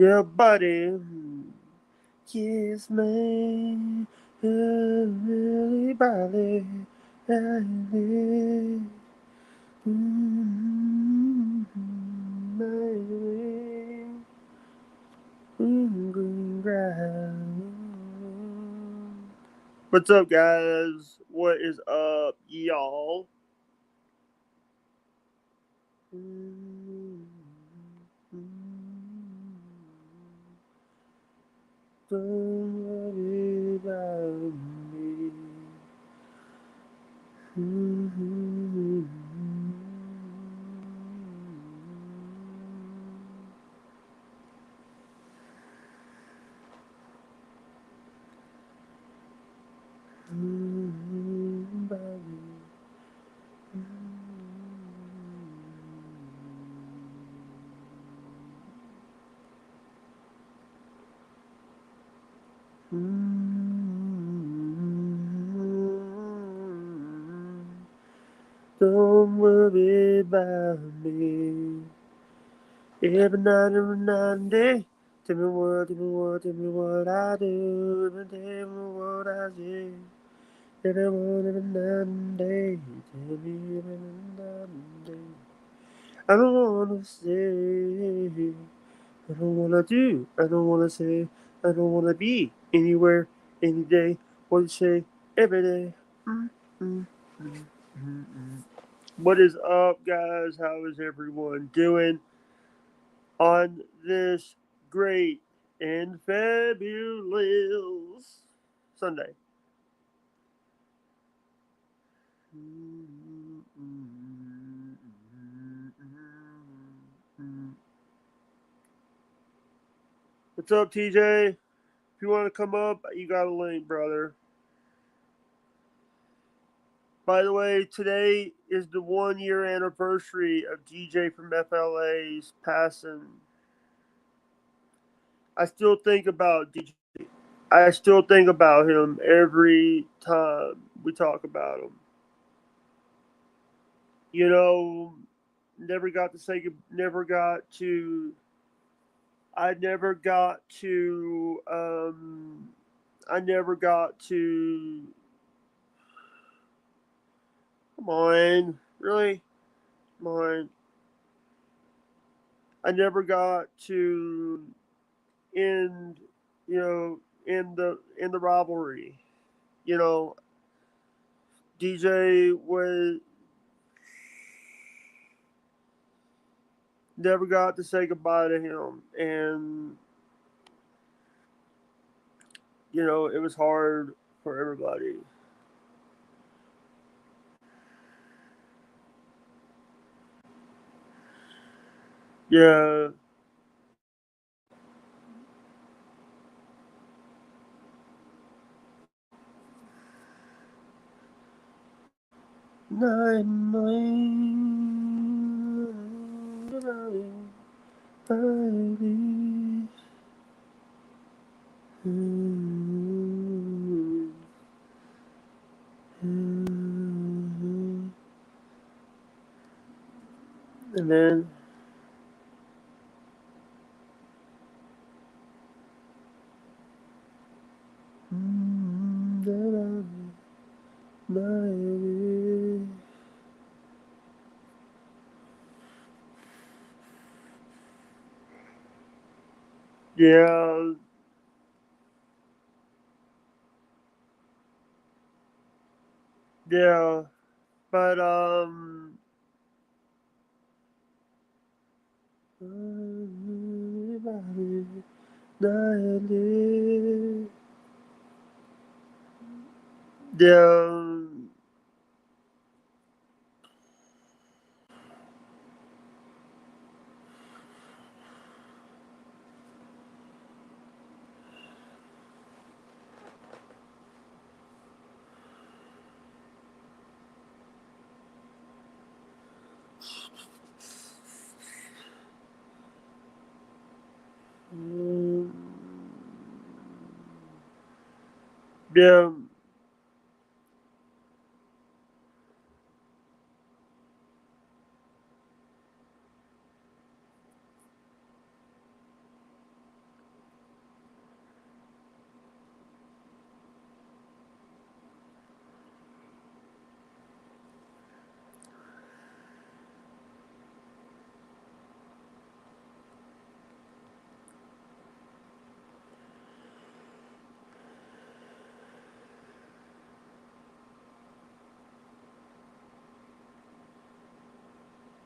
Your body kiss me really badly. Green grass. What's up, guys? What is up, y'all? Don't worry about me. Don't worry about me. Every night and day. Tell me what I do. Tell me what I say. Every night and day. Tell me every night and day. I don't wanna say. I don't wanna do. I don't wanna say. I don't wanna be anywhere, any day. What you say every day. Mm, mm, mm, mm, mm. What is up, guys? How is everyone doing on this great and fabulous Sunday? What's up, TJ? If you want to come up, you got a link, brother. By the way, today is the 1 year anniversary of DJ from FLA's passing. I still think about DJ. I still think about him every time we talk about him. You know, never got to say, never got to, I never got to, I never got to, come on, really? Come on. I never got to end, in the rivalry. You know, DJ was never got to say goodbye to him, and it was hard for everybody. Yeah, night, and then yeah, yeah, but yeah, yeah,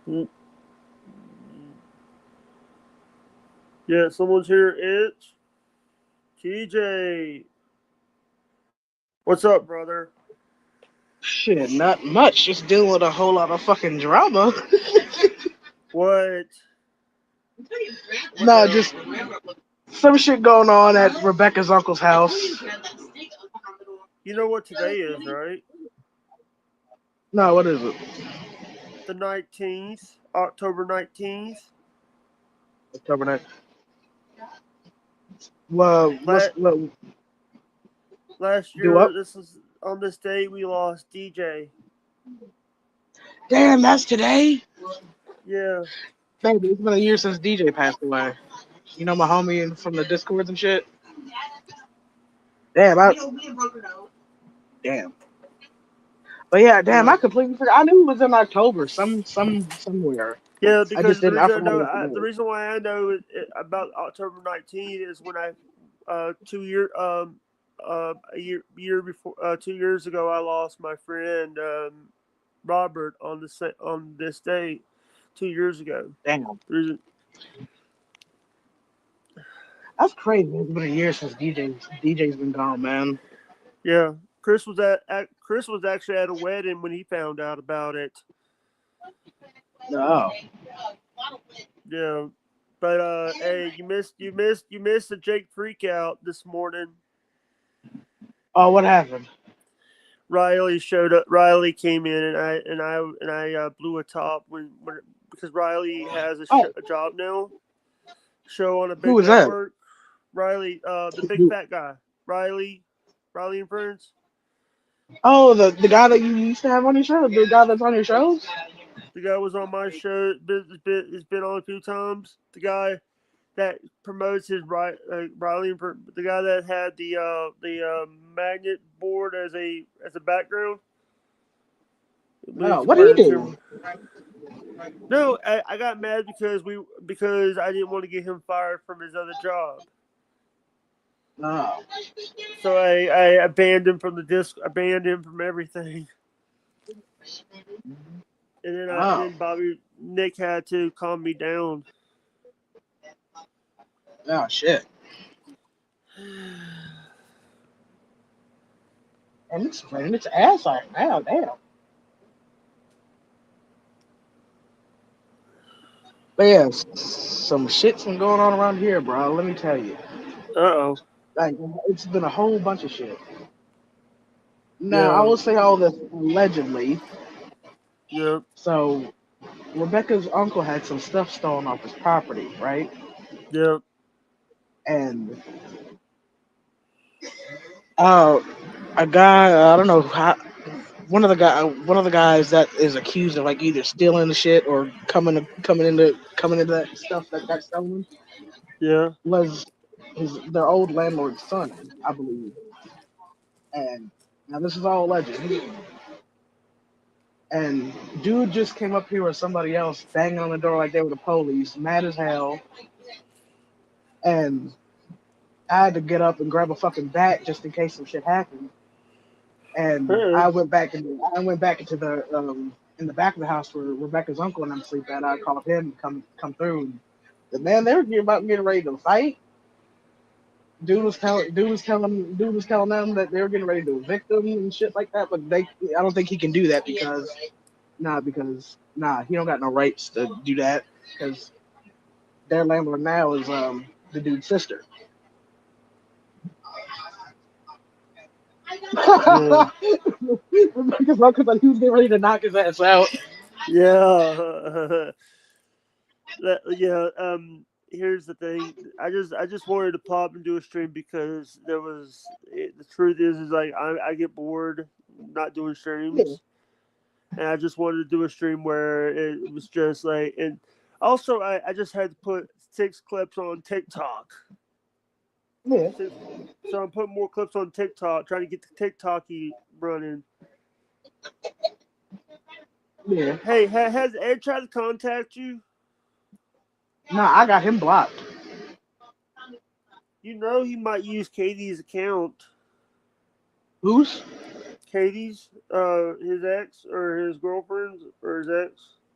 Mm. Yeah, someone's here. It's TJ. What's up, brother? Shit, not much. Just dealing with a whole lot of fucking drama. What? What the Nah, hell? just some shit going on at Rebecca's uncle's house. You know what today is, right? No, what is it? The 19th, October 19th. October 9th. Well, La- last do year, up? this is on this day we lost DJ. Damn, that's today. Yeah, Baby, it's been a year since DJ passed away. You know my homie from the Discords and shit. Damn, damn. But yeah, damn, yeah, I completely forgot. I knew it was in October, somewhere. yeah. I Because just the didn't. I reason I forgot it know, was the today. reason why I know about October 19th is when I, 2 year, a year before, 2 years ago, I lost my friend Robert on this day, 2 years ago. Damn, There's that's crazy. It's been a year since DJ's been gone, man. Yeah, Chris was actually at a wedding when he found out about it. Oh, Yeah, but hey, you missed the Jake freak out this morning. oh, what happened? Riley showed up. Riley came in, and I blew a top when because Riley has Oh, a job now, show on a who big was that? network. Riley, the big Who- fat guy, Riley, Riley and Friends. Oh, the guy that you used to have on your show, the guy that's on your shows. The guy was on my show. Has been on a few times. The guy that promotes his Riley, the guy that had the magnet board as a background. We Oh, used to what did he burn do? to. No, I got mad because I didn't want to get him fired from his other job. Oh, So I banned him from the disc. I banned him from everything. And oh, then Bobby Nick had to calm me down. oh, shit. And it's raining its ass off now. Damn. But yeah, some shit's been going on around here, bro. Let me tell you. Uh oh. Like, it's been a whole bunch of shit. Now, I Yeah. will say all this allegedly. Yeah. So, Rebecca's uncle had some stuff stolen off his property, right? Yeah. And uh, a guy, I don't know how, one of the guys that is accused of like either stealing the shit or coming into that stuff that got stolen Yeah. was their old landlord's son, I believe. And now this is all alleged. And dude just came up here with somebody else banging on the door like they were the police, mad as hell. And I had to get up and grab a fucking bat just in case some shit happened. And Hey. I went back into the in the back of the house where Rebecca's uncle and them sleep at. I called him to come through. And the man, they were getting ready to fight. Dude was telling them that they were getting ready to evict them and shit like that. But I don't think he can do that because he don't got no rights to do that because their landlord now is the dude's sister. Yeah. Rebecca's uncle thought he was getting ready to knock his ass out. Yeah. Yeah. Here's the thing. I just wanted to pop and do a stream because the truth is like I get bored not doing Yeah, streams, and I just wanted to do a stream where it was just like, and also I just had to put 6 clips on TikTok. yeah, Six, so I'm putting more clips on TikTok, trying to get the TikToky running. yeah. Hey, has Ed tried to contact you? Nah, I got him blocked. You know he might use Katie's account. Who's? Katie's, his ex or his girlfriend's or his ex.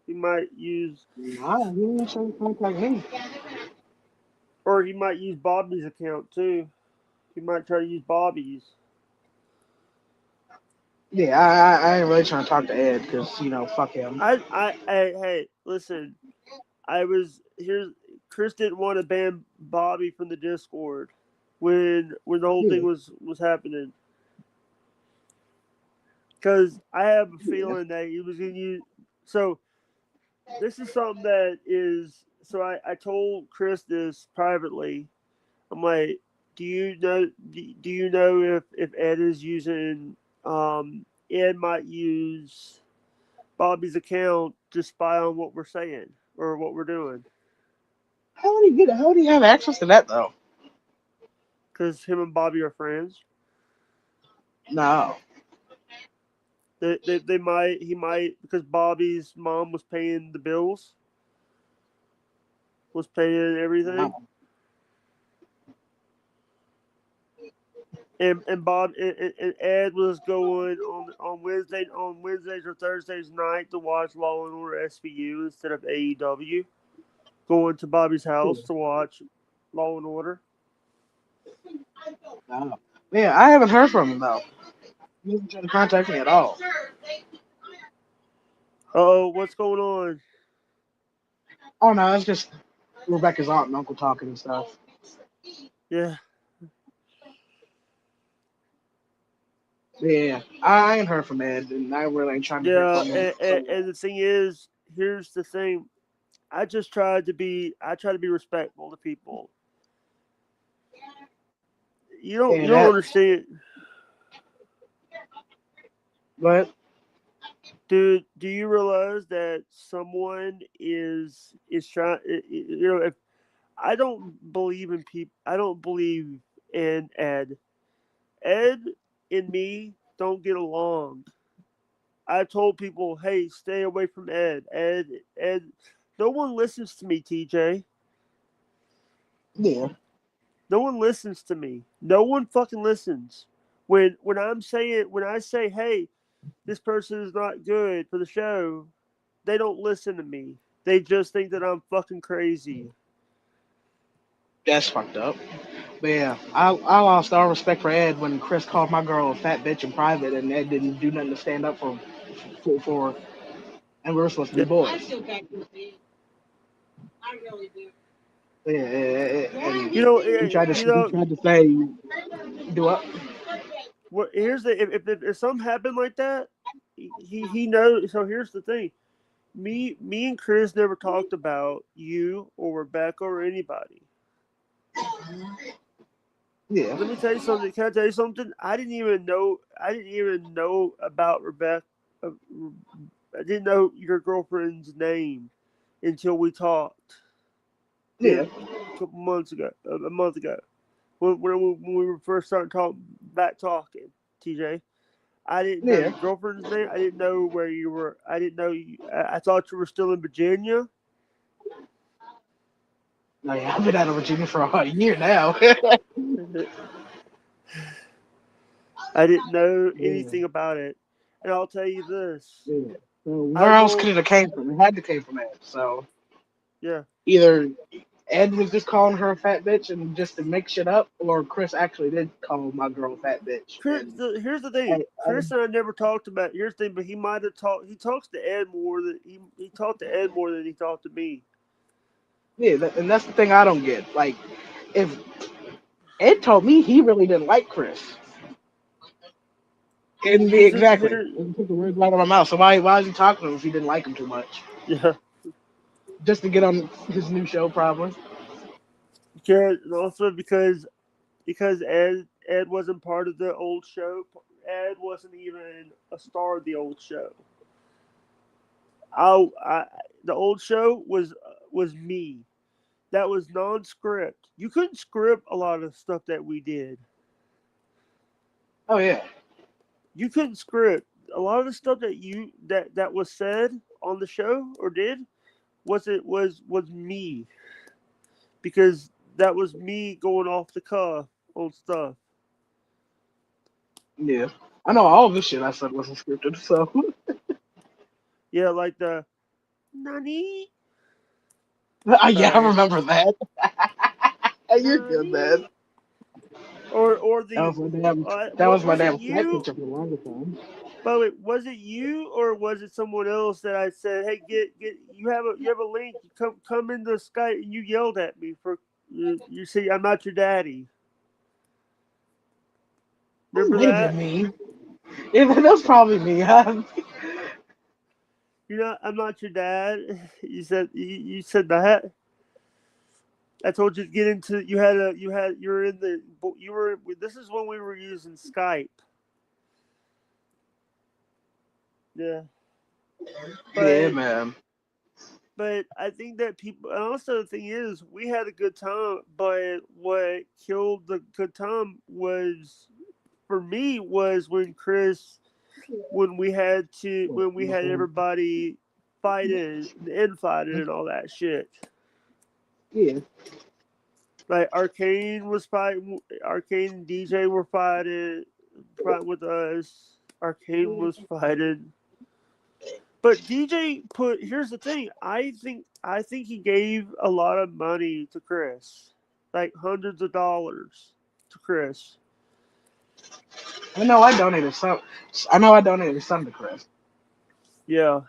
He might use, Nah, he ain't trying to contact me. or he might use Bobby's account too. He might try to use Bobby's. Yeah, I ain't really trying to talk to Ed because fuck him. Hey, listen. I was here. Chris didn't want to ban Bobby from the Discord when the whole thing Yeah, was happening, because I have a yeah. feeling that he was going to use. So this is something that is. So I told Chris this privately. I'm like, do you know if Ed is using Ed might use Bobby's account to spy on what we're saying or what we're doing, How would he have access to that though? because him and Bobby are friends. No. They might he might, because Bobby's mom was paying the bills, was paying everything, No. and Bob and Ed was going on Wednesdays or Thursdays night to watch Law and Order SVU instead of AEW. Going to Bobby's house to watch Law and Order. No. Yeah, I haven't heard from him though. He hasn't tried to contact me at all. Oh, what's going on? Oh no, it's just Rebecca's aunt and uncle talking and stuff. Yeah, Yeah, I ain't heard from Ed, and I really ain't trying to hear yeah, from him. So and the thing is, here's the thing. I try to be respectful to people. yeah, You don't that. understand, But dude. Do you realize that someone is trying? If I don't believe in people, I don't believe in Ed. Ed and me don't get along. I told people, hey, stay away from Ed. Ed. No one listens to me, TJ. yeah, No one listens to me. No one fucking listens. When I say, hey, this person is not good for the show, they don't listen to me. They just think that I'm fucking crazy. that's fucked up. But yeah, I lost all respect for Ed when Chris called my girl a fat bitch in private, and Ed didn't do nothing to stand up for her, and we were supposed to be Yeah. boys. Yeah, and he tried to say do what? Here's the if something happened like that, he knows. So here's the thing. Me and Chris never talked about you or Rebecca or anybody. Yeah, Let me tell you something. Can I tell you something? I didn't even know. I didn't even know about Rebecca. uh, I didn't know your girlfriend's name until we talked. yeah, A couple months ago, a month ago, when we were first starting talking. TJ, I didn't know yeah. your girlfriend's name. I didn't know where you were. I didn't know you. I thought you were still in Virginia. No, yeah, I've been out of Virginia for a year now. I didn't know Yeah, anything about it. And I'll tell you this. yeah. So I where else could won't. it have came from? It had to came from Ed. So Yeah. either Ed was just calling her a fat bitch and just to make shit up, or Chris actually did call my girl a fat bitch. And Here's the thing. I Chris and I never talked about. Here's the thing, but he might have talked. He talks to Ed more than he talked to Ed more than he talked to me. yeah, and that's the thing I don't get. Like, if Ed told me he really didn't like Chris, and be Because exactly, here, and took the words right out of my mouth. So why is he talking to him if he didn't like him too much? yeah. Just to get on his new show, probably. Because and also because Ed wasn't part of the old show. Ed wasn't even a star of the old show. I the old show was me. That was non-script. You couldn't script a lot of stuff that we did. Oh yeah, You couldn't script a lot of the stuff that was said on the show or did was me, because that was me going off the cuff on stuff. yeah. I know all of this shit I said wasn't scripted. So Yeah, Nani? Yeah, I Alright. remember that. You're good, Nani? man. Or That the was my damn. That what was my was it damn flight you? picture for the longest time. By the way, was it you or was it someone else that I said, "Hey, get you have a link. You come into Skype," and you yelled at me for you see I'm not your daddy. That Remember might have been that? me. Yeah, that was probably me. You know, I'm not your dad. You said that. I told you to get into. You were in the you were. This is when we were using Skype. Yeah, Yeah, but man. I think that people. And also, the thing is, we had a good time. But what killed the good time was for me was when we had everybody fighting and infighting and all that shit. Yeah. Like Arcane was fighting, Arcane and DJ were fighting with us. Arcane was fighting, but DJ put. Here's the thing. I think he gave a lot of money to Chris, like hundreds of dollars to Chris. I know I donated some. I know I donated some to Chris. Yeah,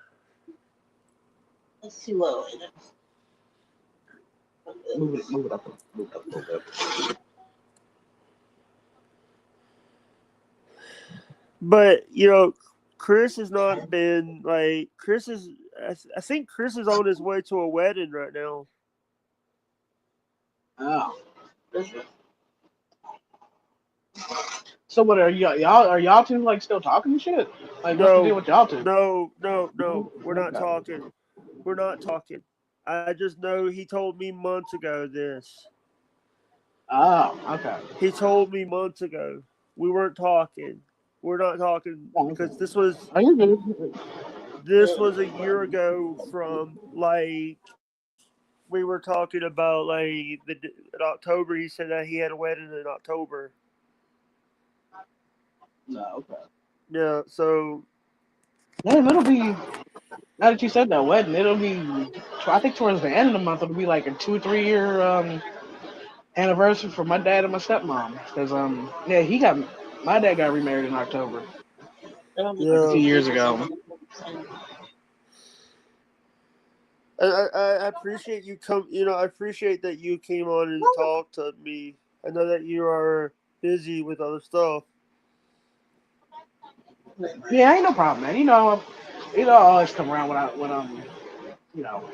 Move it up, move it up a little bit. but Chris has not been like Chris is. I think Chris is on his way to a wedding right now. Oh. So what are y'all? Are y'all two like still talking and shit? Like, what's the deal No, with y'all two? no. We're not Okay. talking. We're not talking. I just know he told me months ago this. Oh, okay. He told me months ago. We weren't talking. We're not talking Oh, okay. because Oh, you're good. this was a year ago from like we were talking about like in October. He said that he had a wedding in October. No, okay. Yeah, so Damn, it'll be. Now that you said that wedding, it'll be. I think towards the end of the month, it'll be like a 2 3 year anniversary for my dad and my stepmom. Cause yeah, my dad got remarried in October, like a yeah. few years ago. I appreciate you come. I appreciate that you came on and talked to me. I know that you are busy with other stuff. Yeah, ain't no problem, man. I always come around when you know,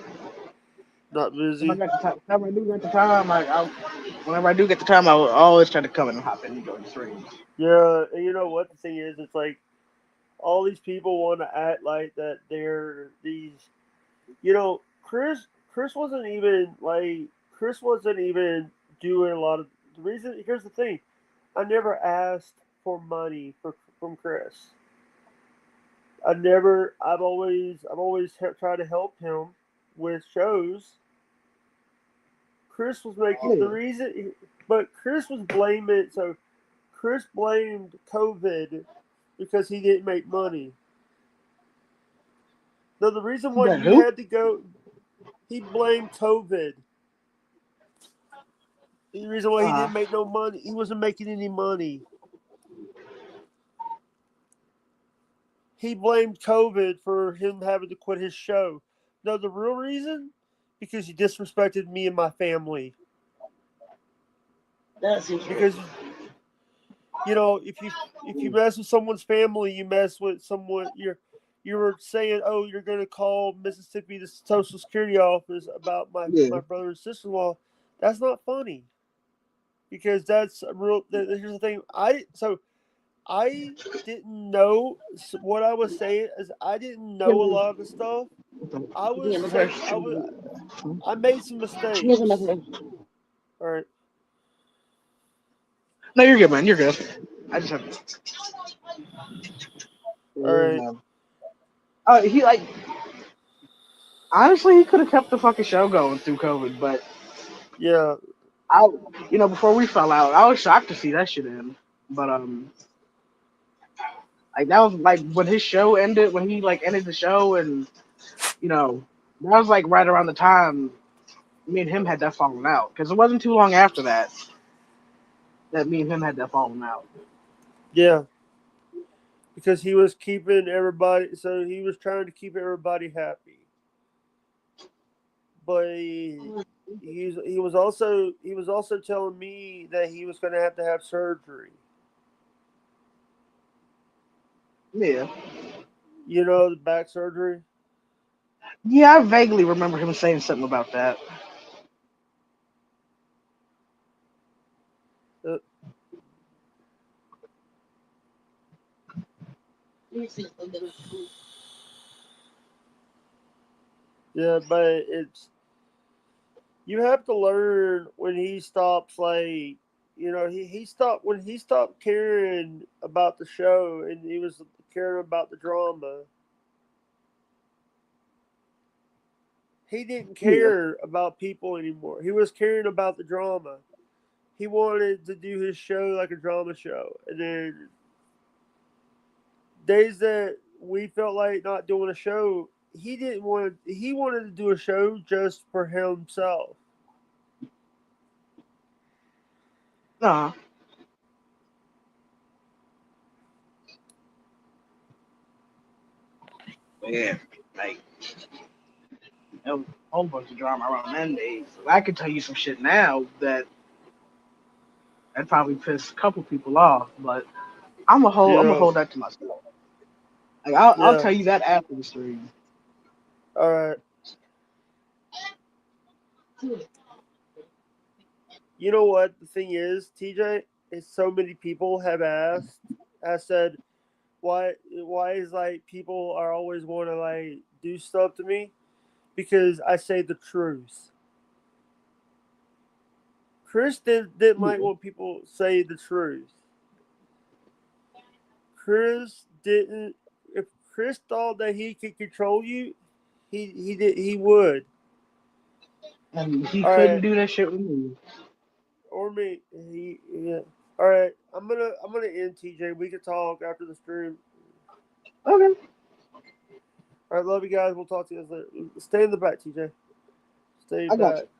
Not if I busy. got the time, whenever I do get the time, whenever I do get the time, I will always try to come and hop in and join the streams. Yeah, and you know what the thing is? It's like all these people want to act like that they're these. Chris wasn't even like Chris wasn't even doing a lot of the reason. Here's the thing: I never asked for money from Chris. I've always tried to help him with shows. Chris was making the Yeah, reason, but Chris was blaming. So Chris blamed COVID because he didn't make money. No, the reason you why got you who? had to go, he blamed COVID. The reason why he Uh, didn't make no money, he wasn't making any money. He blamed COVID for him having to quit his show. No, the real reason, because he disrespected me and my family. Because if you mess with someone's family, you mess with someone. You were saying, oh, you're going to call Mississippi the Social Security office about yeah, my brother and sister in law. That's not funny because that's a real. Here's the thing. I didn't know what I was saying is I didn't know a lot of the stuff. I was saying I made some mistakes. All right, no, you're good, man. You're good. I just have. all right, Yeah. He like honestly, he could have kept the fucking show going through COVID, but yeah, I, before we fell out, I was shocked to see that shit end. But like that was like when his show ended, when he like ended the show, and you know. That was like right around the time me and him had that falling out. Because it wasn't too long after that that me and him had that falling out. Yeah, because he was keeping everybody. So he was trying to keep everybody happy, but he was also telling me that he was going to have surgery. Yeah. You know, the back surgery. Yeah, I vaguely remember him saying something about that. Uh, yeah, but it's you have to learn when he stops. Like, he stopped when he stopped caring about the show and he was caring about the drama. He didn't Yeah. care about people anymore. He was caring about the drama. He wanted to do his show like a drama show. And then days that we felt like not doing a show, he didn't want he wanted to do a show just for himself. Nah, yeah, like there was a whole bunch of drama around them days. I could tell you some shit now that probably pissed a couple people off, but I'm gonna Yeah. hold that to myself. Like I'll Yeah. tell you that after the stream. All right. You know what the thing is, TJ? Is so many people have asked, I said, why is like people are always want to like do stuff to me because I say the truth. Chris didn't like Yeah. when people say the truth. Chris didn't. If Chris thought that he could control you, he would. And he All couldn't right, do that shit with me. or me. Yeah. All right, I'm gonna end TJ. We can talk after the stream. Okay, All right, love you guys. We'll talk to you guys later. Stay in the back, TJ. Stay I got back. you.